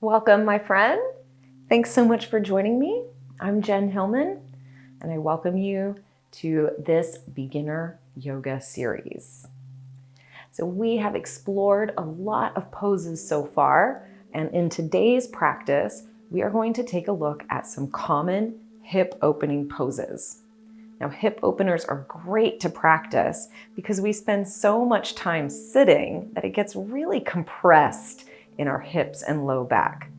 Welcome, my friend. Thanks so much for joining me. I'm Jen Hilman, and I welcome you to this beginner yoga series. So we have explored a lot of poses so far, and in today's practice, we are going to take a look at some common hip opening poses. Now, hip openers are great to practice because we spend so much time sitting that it gets really compressed in our hips and low back.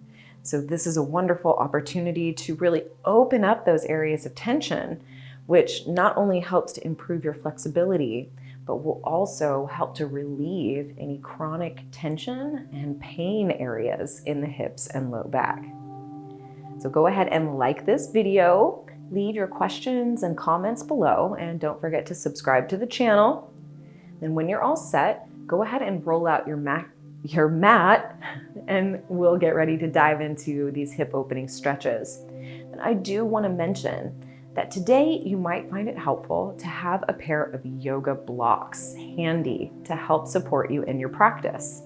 So this is a wonderful opportunity to really open up those areas of tension, which not only helps to improve your flexibility, but will also help to relieve any chronic tension and pain areas in the hips and low back. So go ahead and like this video, leave your questions and comments below, and don't forget to subscribe to the channel. Then when you're all set, go ahead and roll out your mat and we'll get ready to dive into these hip opening stretches. And I do want to mention that today you might find it helpful to have a pair of yoga blocks handy to help support you in your practice.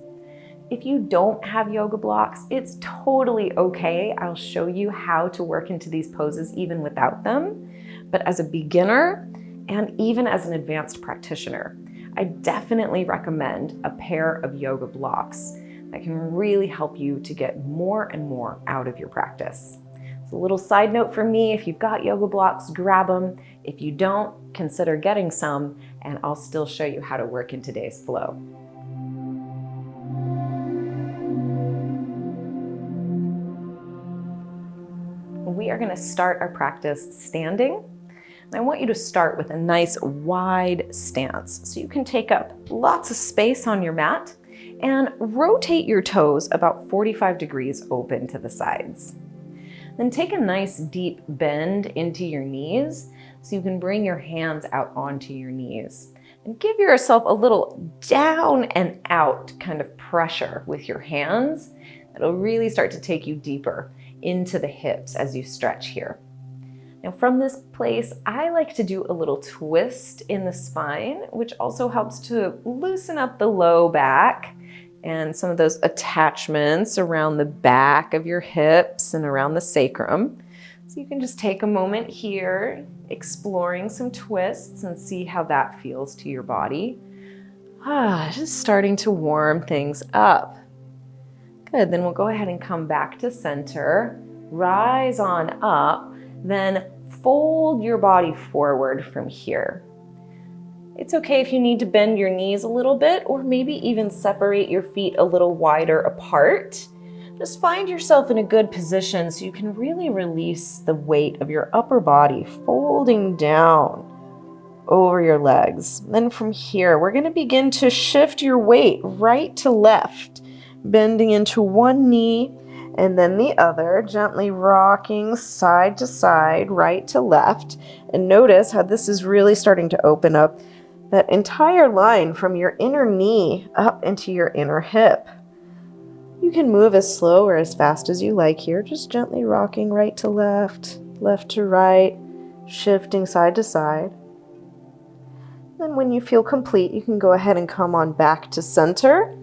If you don't have yoga blocks, it's totally okay. I'll show you how to work into these poses even without them. But as a beginner and even as an advanced practitioner, I definitely recommend a pair of yoga blocks that can really help you to get more and more out of your practice. So a little side note for me, if you've got yoga blocks, grab them. If you don't, consider getting some, and I'll still show you how to work in today's flow. We are going to start our practice standing. I want you to start with a nice wide stance so you can take up lots of space on your mat and rotate your toes about 45 degrees open to the sides. Then take a nice deep bend into your knees so you can bring your hands out onto your knees and give yourself a little down and out kind of pressure with your hands. That'll really start to take you deeper into the hips as you stretch here. Now from this place, I like to do a little twist in the spine, which also helps to loosen up the low back and some of those attachments around the back of your hips and around the sacrum. So you can just take a moment here, exploring some twists and see how that feels to your body. Just starting to warm things up. Good, then we'll go ahead and come back to center, rise on up, then fold your body forward from here. It's okay if you need to bend your knees a little bit or maybe even separate your feet a little wider apart. Just find yourself in a good position so you can really release the weight of your upper body, folding down over your legs. Then from here, we're going to begin to shift your weight right to left, bending into one knee and then the other, gently rocking side to side, right to left. And notice how this is really starting to open up that entire line from your inner knee up into your inner hip. You can move as slow or as fast as you like here, just gently rocking right to left, left to right, shifting side to side. Then when you feel complete, you can go ahead and come on back to center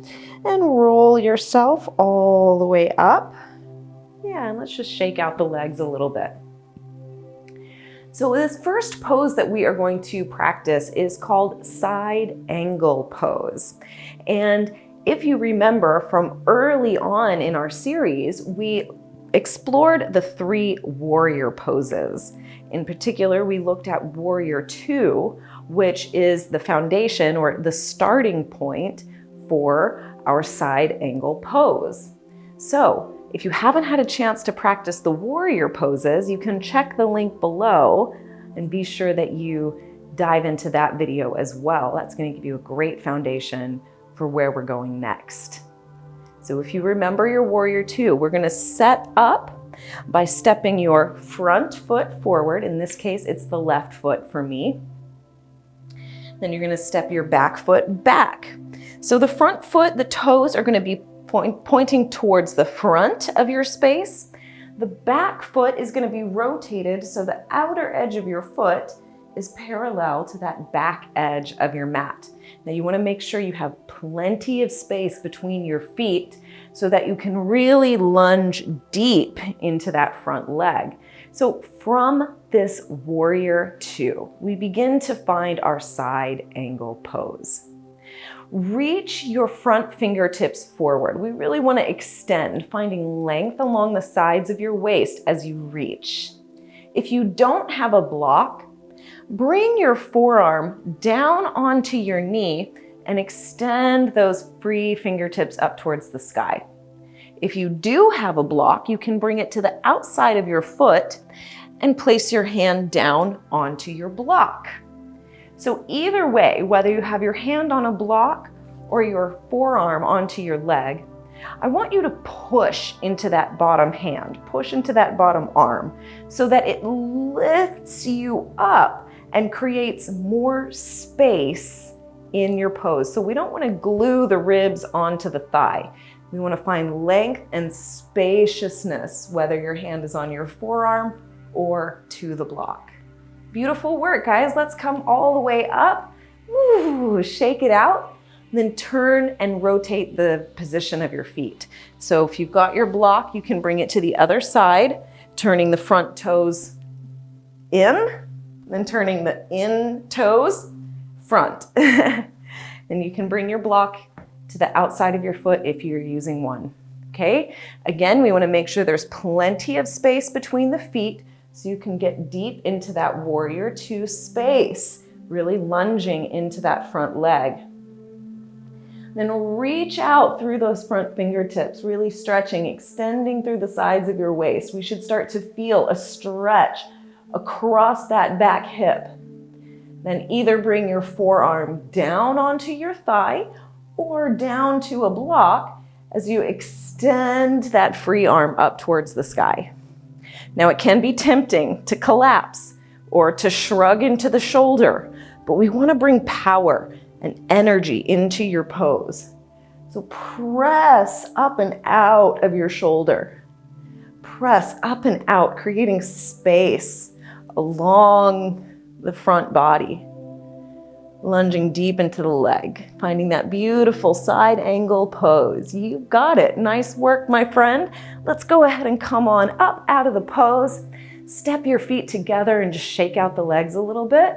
and roll yourself all the way up. Yeah, and let's just shake out the legs a little bit. So this first pose that we are going to practice is called side angle pose. And if you remember from early on in our series, we explored the 3 warrior poses. In particular, we looked at warrior 2, which is the foundation or the starting point for our side angle pose. So if you haven't had a chance to practice the warrior poses, you can check the link below and be sure that you dive into that video as well. That's going to give you a great foundation for where we're going next. So if you remember your warrior 2, we're going to set up by stepping your front foot forward. In this case, it's the left foot for me. Then you're going to step your back foot back. So the front foot, the toes are going to be pointing towards the front of your space. The back foot is going to be rotated so the outer edge of your foot is parallel to that back edge of your mat. Now you want to make sure you have plenty of space between your feet so that you can really lunge deep into that front leg. So from this warrior two, we begin to find our side angle pose. Reach your front fingertips forward. We really want to extend, finding length along the sides of your waist as you reach. If you don't have a block, bring your forearm down onto your knee and extend those free fingertips up towards the sky. If you do have a block, you can bring it to the outside of your foot and place your hand down onto your block. So either way, whether you have your hand on a block or your forearm onto your leg, I want you to push into that bottom hand, push into that bottom arm so that it lifts you up and creates more space in your pose. So we don't want to glue the ribs onto the thigh. We want to find length and spaciousness, whether your hand is on your forearm or to the block. Beautiful work, guys. Let's come all the way up. Ooh, shake it out. Then turn and rotate the position of your feet. So if you've got your block, you can bring it to the other side, turning the front toes in, then turning the in toes front. And you can bring your block to the outside of your foot if you're using one. Okay? Again, we want to make sure there's plenty of space between the feet so you can get deep into that warrior two space, really lunging into that front leg. Then reach out through those front fingertips, really stretching, extending through the sides of your waist. We should start to feel a stretch across that back hip. Then either bring your forearm down onto your thigh or down to a block as you extend that free arm up towards the sky. Now it can be tempting to collapse or to shrug into the shoulder, but we want to bring power and energy into your pose. So press up and out of your shoulder. Press up and out, creating space along the front body. Lunging deep into the leg, finding that beautiful side angle pose. You got it. Nice work, my friend. Let's go ahead and come on up out of the pose. Step your feet together and just shake out the legs a little bit.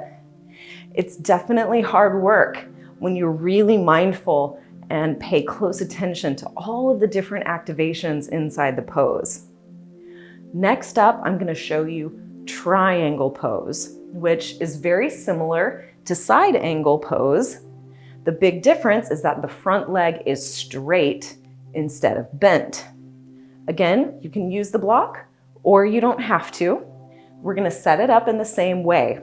It's definitely hard work when you're really mindful and pay close attention to all of the different activations inside the pose. Next up, I'm going to show you triangle pose, which is very similar to side angle pose. The big difference is that the front leg is straight instead of bent. Again, you can use the block or you don't have to. We're going to set it up in the same way.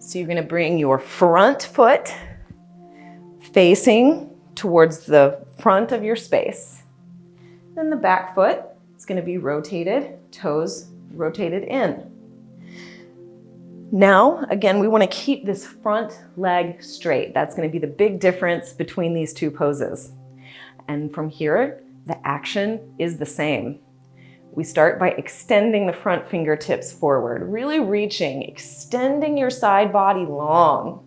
So you're going to bring your front foot facing towards the front of your space. Then the back foot is going to be rotated, toes rotated in. Now, again, we want to keep this front leg straight. That's going to be the big difference between these two poses. And from here, the action is the same. We start by extending the front fingertips forward, really reaching, extending your side body long.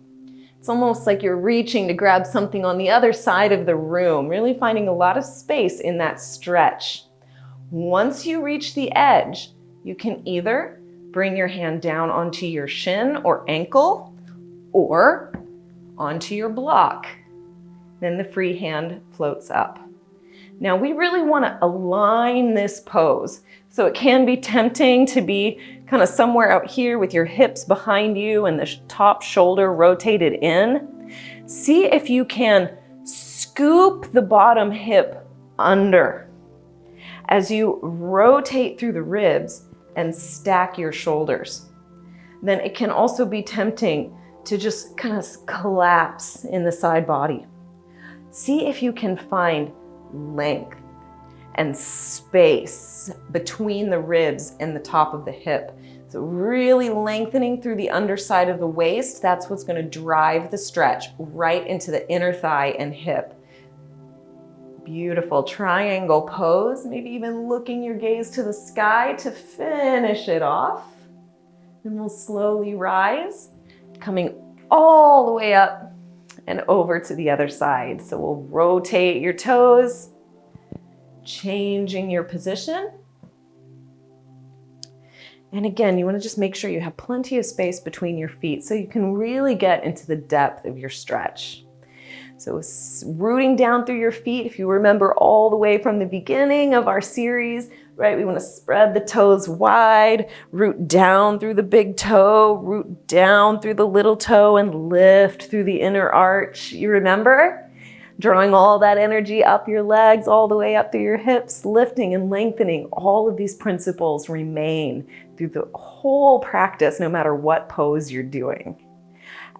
It's almost like you're reaching to grab something on the other side of the room, really finding a lot of space in that stretch. Once you reach the edge, you can either bring your hand down onto your shin or ankle or onto your block. Then the free hand floats up. Now we really want to align this pose. So it can be tempting to be kind of somewhere out here with your hips behind you and the top shoulder rotated in. See if you can scoop the bottom hip under as you rotate through the ribs and stack your shoulders. Then it can also be tempting to just kind of collapse in the side body. See if you can find length and space between the ribs and the top of the hip. So really lengthening through the underside of the waist. That's what's going to drive the stretch right into the inner thigh and hip. Beautiful triangle pose. Maybe even looking your gaze to the sky to finish it off. Then we'll slowly rise, coming all the way up and over to the other side. So we'll rotate your toes, changing your position. And again, you want to just make sure you have plenty of space between your feet so you can really get into the depth of your stretch. So rooting down through your feet, if you remember all the way from the beginning of our series, right? We want to spread the toes wide, root down through the big toe, root down through the little toe, and lift through the inner arch. You remember? Drawing all that energy up your legs, all the way up through your hips, lifting and lengthening. All of these principles remain through the whole practice, no matter what pose you're doing.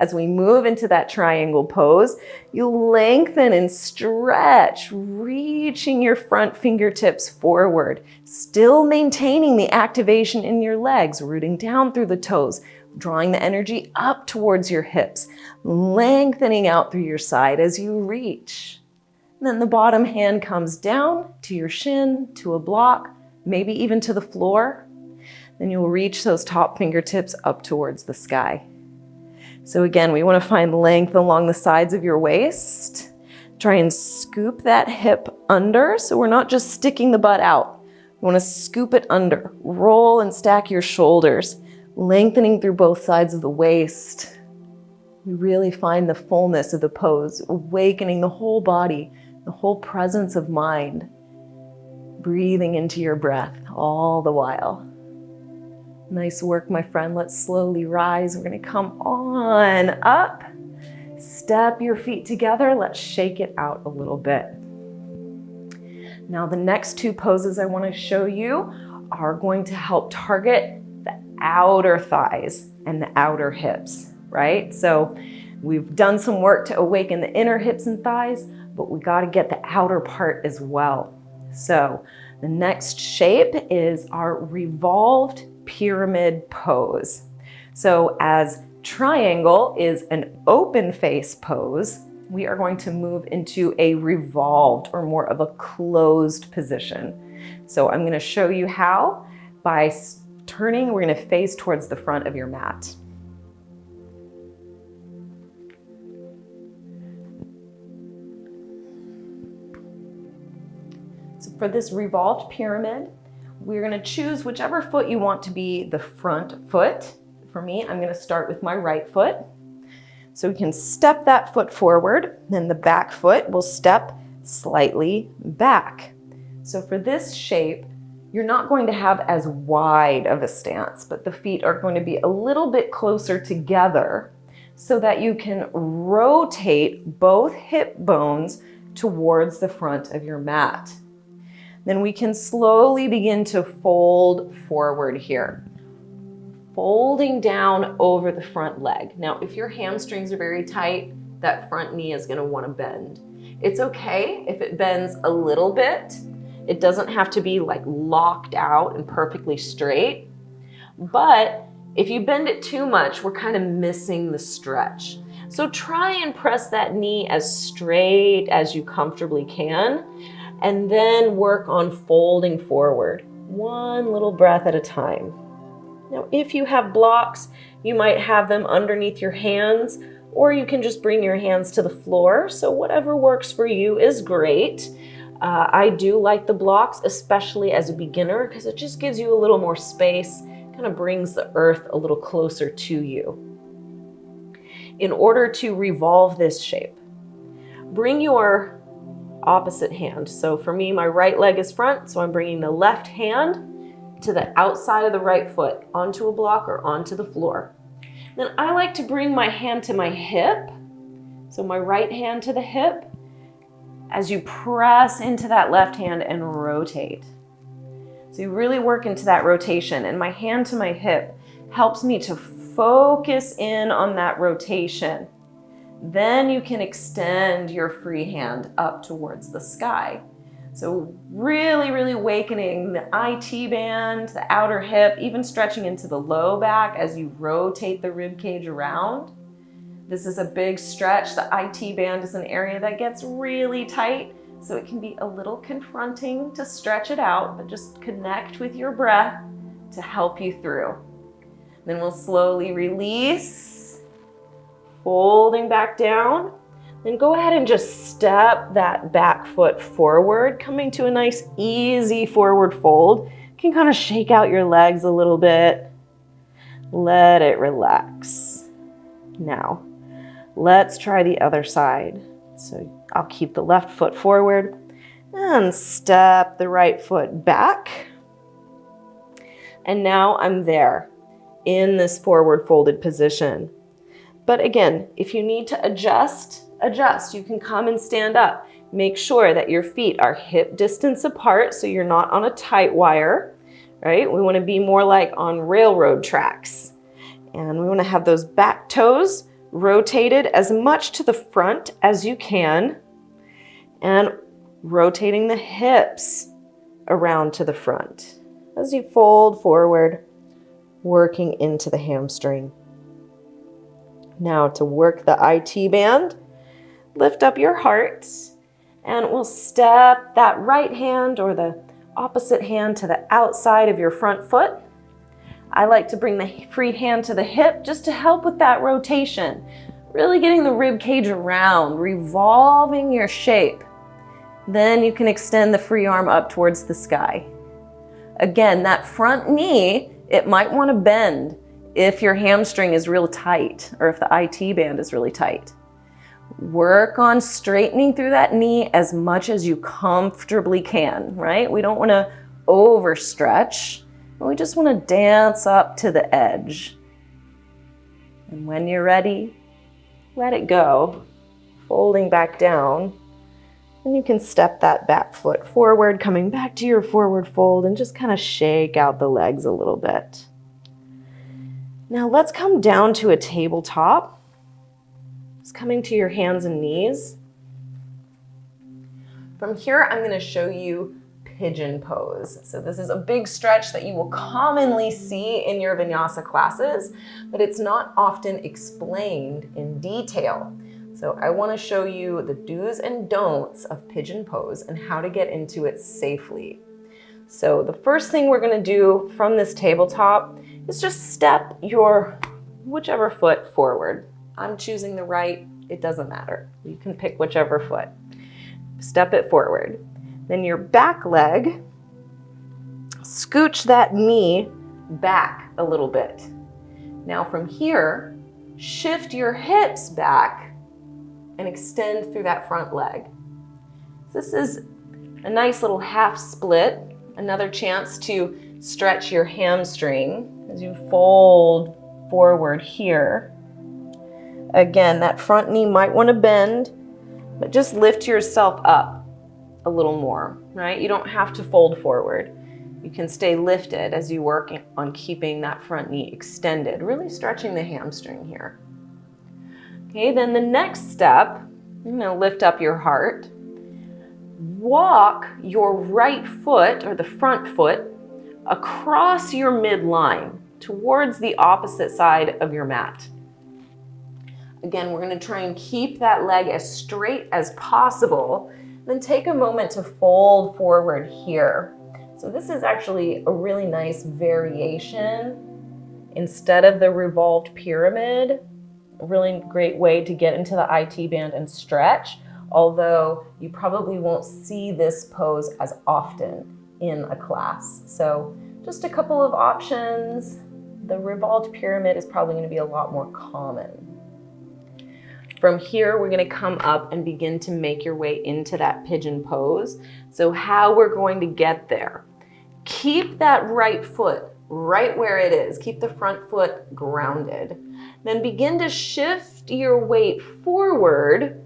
As we move into that triangle pose, you lengthen and stretch, reaching your front fingertips forward, still maintaining the activation in your legs, rooting down through the toes, drawing the energy up towards your hips, lengthening out through your side as you reach. And then the bottom hand comes down to your shin, to a block, maybe even to the floor. Then you'll reach those top fingertips up towards the sky. So again, we want to find length along the sides of your waist. Try and scoop that hip under, so we're not just sticking the butt out. We want to scoop it under. Roll and stack your shoulders, lengthening through both sides of the waist. We really find the fullness of the pose, awakening the whole body, the whole presence of mind, breathing into your breath all the while. Nice work, my friend. Let's slowly rise. We're going to come on up. Step your feet together. Let's shake it out a little bit. Now, the next two poses I want to show you are going to help target the outer thighs and the outer hips, right? So we've done some work to awaken the inner hips and thighs, but we got to get the outer part as well. So the next shape is our revolved pyramid pose. So as triangle is an open face pose, we are going to move into a revolved or more of a closed position. So I'm going to show you how by turning. We're going to face towards the front of your mat. So for this revolved pyramid, we're going to choose whichever foot you want to be the front foot. For me, I'm going to start with my right foot. So we can step that foot forward, then the back foot will step slightly back. So for this shape, you're not going to have as wide of a stance, but the feet are going to be a little bit closer together so that you can rotate both hip bones towards the front of your mat. Then we can slowly begin to fold forward here, folding down over the front leg. Now, if your hamstrings are very tight, that front knee is going to want to bend. It's okay if it bends a little bit. It doesn't have to be like locked out and perfectly straight. But if you bend it too much, we're kind of missing the stretch. So try and press that knee as straight as you comfortably can, and then work on folding forward, one little breath at a time. Now, if you have blocks, you might have them underneath your hands, or you can just bring your hands to the floor. So whatever works for you is great. I do like the blocks, especially as a beginner, because it just gives you a little more space, kind of brings the earth a little closer to you. In order to revolve this shape, bring your opposite hand. So for me, my right leg is front, so I'm bringing the left hand to the outside of the right foot, onto a block or onto the floor. Then I like to bring my hand to my hip, so my right hand to the hip, as you press into that left hand and rotate. So you really work into that rotation, and my hand to my hip helps me to focus in on that rotation. Then you can extend your free hand up towards the sky. So really, really awakening the IT band, the outer hip, even stretching into the low back as you rotate the rib cage around. This is a big stretch. The IT band is an area that gets really tight, so it can be a little confronting to stretch it out, but just connect with your breath to help you through. Then we'll slowly release, folding back down. Then go ahead and just step that back foot forward, coming to a nice easy forward fold. You can kind of shake out your legs a little bit. Let it relax. Now, let's try the other side. So I'll keep the left foot forward and step the right foot back. And now I'm there in this forward folded position. But again, if you need to adjust, you can come and stand up. Make sure that your feet are hip distance apart so you're not on a tight wire, right? We want to be more like on railroad tracks. And we want to have those back toes rotated as much to the front as you can, and rotating the hips around to the front as you fold forward, working into the hamstring. Now to work the IT band, lift up your heart, and we'll step that right hand or the opposite hand to the outside of your front foot. I like to bring the free hand to the hip just to help with that rotation, really getting the rib cage around, revolving your shape. Then you can extend the free arm up towards the sky. Again, that front knee, it might want to bend if your hamstring is real tight or if the IT band is really tight. Work on straightening through that knee as much as you comfortably can, right? We don't want to overstretch. We just want to dance up to the edge. And when you're ready, let it go, folding back down. And you can step that back foot forward, coming back to your forward fold, and just kind of shake out the legs a little bit. Now let's come down to a tabletop. Just coming to your hands and knees. From here, I'm going to show you pigeon pose. So this is a big stretch that you will commonly see in your vinyasa classes, but it's not often explained in detail. So I want to show you the do's and don'ts of pigeon pose and how to get into it safely. So the first thing we're going to do from this tabletop is just step your whichever foot forward. I'm choosing the right, it doesn't matter. You can pick whichever foot. Step it forward. Then your back leg, scooch that knee back a little bit. Now from here, shift your hips back and extend through that front leg. This is a nice little half split, another chance to stretch your hamstring as you fold forward here. Again, that front knee might want to bend, but just lift yourself up a little more, right? You don't have to fold forward. You can stay lifted as you work on keeping that front knee extended, really stretching the hamstring here. Okay, then the next step, you're gonna lift up your heart. Walk your right foot or the front foot across your midline towards the opposite side of your mat. Again, we're gonna try and keep that leg as straight as possible. Then take a moment to fold forward here. So this is actually a really nice variation. Instead of the revolved pyramid, a really great way to get into the IT band and stretch, although you probably won't see this pose as often in a class. So just a couple of options. The revolved pyramid is probably going to be a lot more common. From here, we're going to come up and begin to make your way into that pigeon pose. So how we're going to get there. Keep that right foot right where it is. Keep the front foot grounded. Then begin to shift your weight forward,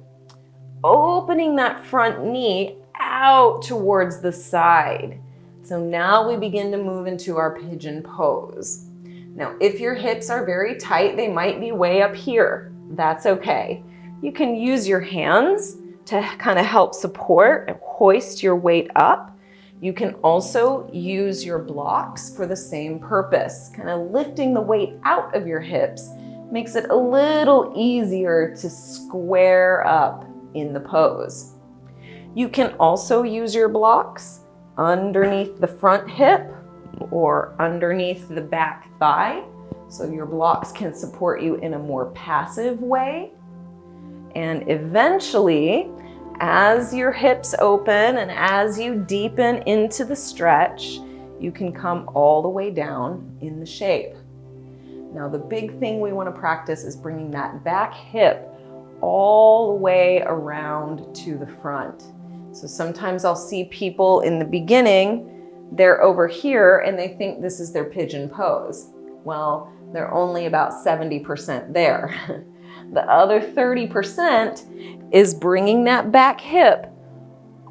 opening that front knee out towards the side. So now we begin to move into our pigeon pose. Now, if your hips are very tight, they might be way up here. That's okay. You can use your hands to kind of help support and hoist your weight up. You can also use your blocks for the same purpose. Kind of lifting the weight out of your hips makes it a little easier to square up in the pose. You can also use your blocks underneath the front hip or underneath the back thigh so your blocks can support you in a more passive way. And eventually, as your hips open and as you deepen into the stretch, you can come all the way down in the shape. Now, the big thing we want to practice is bringing that back hip all the way around to the front. So sometimes I'll see people in the beginning, they're over here and they think this is their pigeon pose. Well, they're only about 70% there. The other 30% is bringing that back hip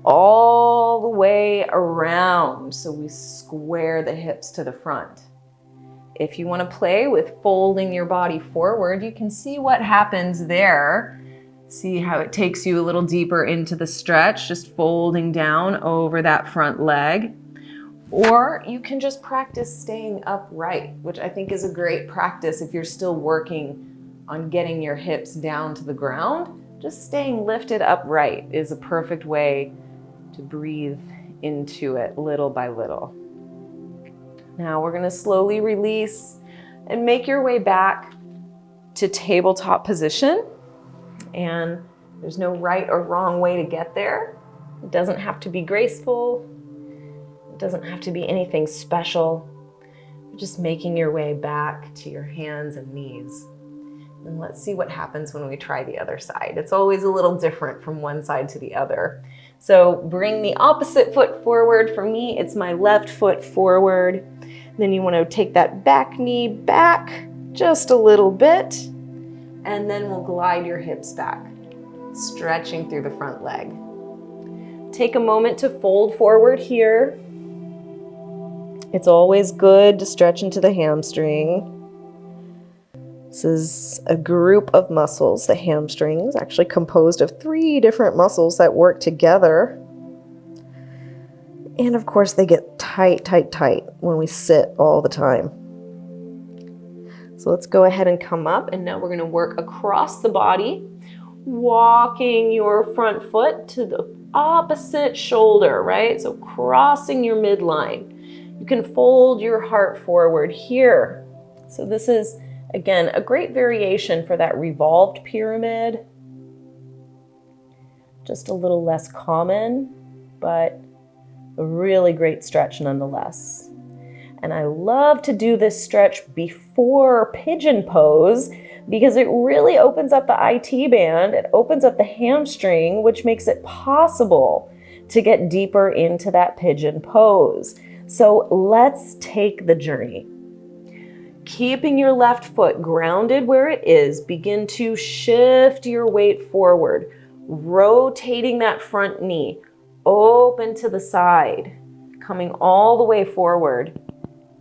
all the way around, so we square the hips to the front. If you want to play with folding your body forward, you can see what happens there. See how it takes you a little deeper into the stretch, just folding down over that front leg. Or you can just practice staying upright, which I think is a great practice if you're still working on getting your hips down to the ground. Just staying lifted upright is a perfect way to breathe into it little by little. Now we're going to slowly release and make your way back to tabletop position. And there's no right or wrong way to get there. It doesn't have to be graceful. It doesn't have to be anything special. You're just making your way back to your hands and knees. And let's see what happens when we try the other side. It's always a little different from one side to the other. So bring the opposite foot forward. For me, it's my left foot forward. Then you want to take that back knee back just a little bit. And then we'll glide your hips back, stretching through the front leg. Take a moment to fold forward here. It's always good to stretch into the hamstring. This is a group of muscles. The hamstring is actually composed of 3 different muscles that work together. And of course, they get tight, tight, tight when we sit all the time. So let's go ahead and come up, and now we're going to work across the body, walking your front foot to the opposite shoulder, right? So crossing your midline. You can fold your heart forward here. So this is, again, a great variation for that revolved pyramid. Just a little less common, but a really great stretch nonetheless. And I love to do this stretch before pigeon pose because it really opens up the IT band, it opens up the hamstring, which makes it possible to get deeper into that pigeon pose. So let's take the journey. Keeping your left foot grounded where it is, begin to shift your weight forward, rotating that front knee, open to the side, coming all the way forward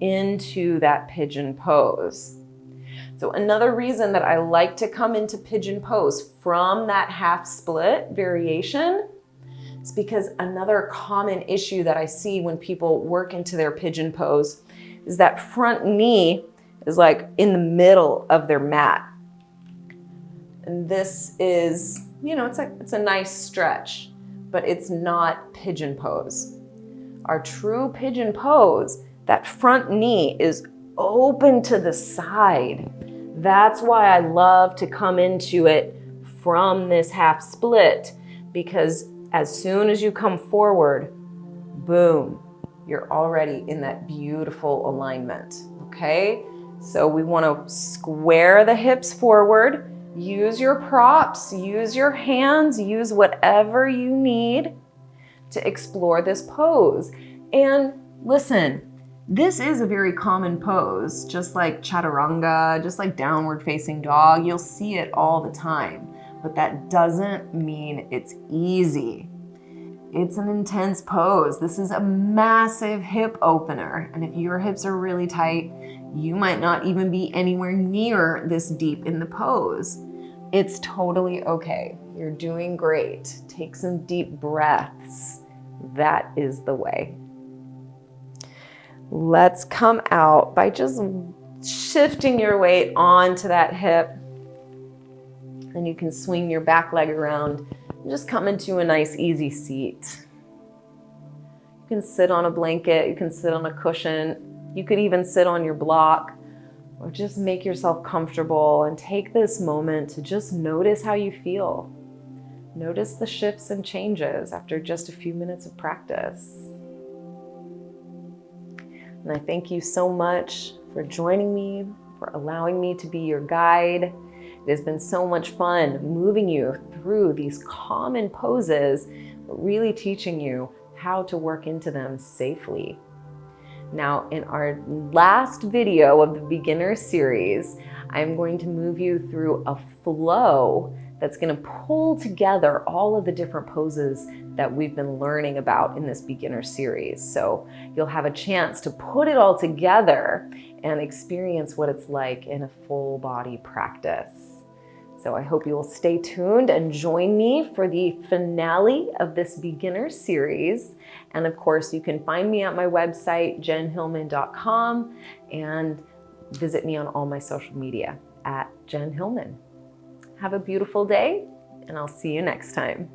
into that pigeon pose. So another reason that I like to come into pigeon pose from that half split variation is because another common issue that I see when people work into their pigeon pose is that front knee is like in the middle of their mat. And this is, it's a nice stretch, but it's not pigeon pose. Our true pigeon pose, that front knee is open to the side. That's why I love to come into it from this half split, because as soon as you come forward, boom, you're already in that beautiful alignment, okay? So we want to square the hips forward, use your props, use your hands, use whatever you need to explore this pose. And listen, this is a very common pose, just like chaturanga, just like downward facing dog. You'll see it all the time, but that doesn't mean it's easy. It's an intense pose. This is a massive hip opener. And if your hips are really tight, you might not even be anywhere near this deep in the pose. It's totally okay. You're doing great. Take some deep breaths. That is the way. Let's come out by just shifting your weight onto that hip. And you can swing your back leg around and just come into a nice easy seat. You can sit on a blanket, you can sit on a cushion, you could even sit on your block, Or just make yourself comfortable and take this moment to just notice how you feel. Notice the shifts and changes after just a few minutes of practice. And I thank you so much for joining me, for allowing me to be your guide. It has been so much fun moving you through these common poses, but really teaching you how to work into them safely. Now, in our last video of the beginner series, I'm going to move you through a flow that's going to pull together all of the different poses that we've been learning about in this beginner series. So you'll have a chance to put it all together and experience what it's like in a full body practice. So I hope you will stay tuned and join me for the finale of this beginner series. And of course, you can find me at my website, jenhilman.com, and visit me on all my social media at Jen Hilman. Have a beautiful day, and I'll see you next time.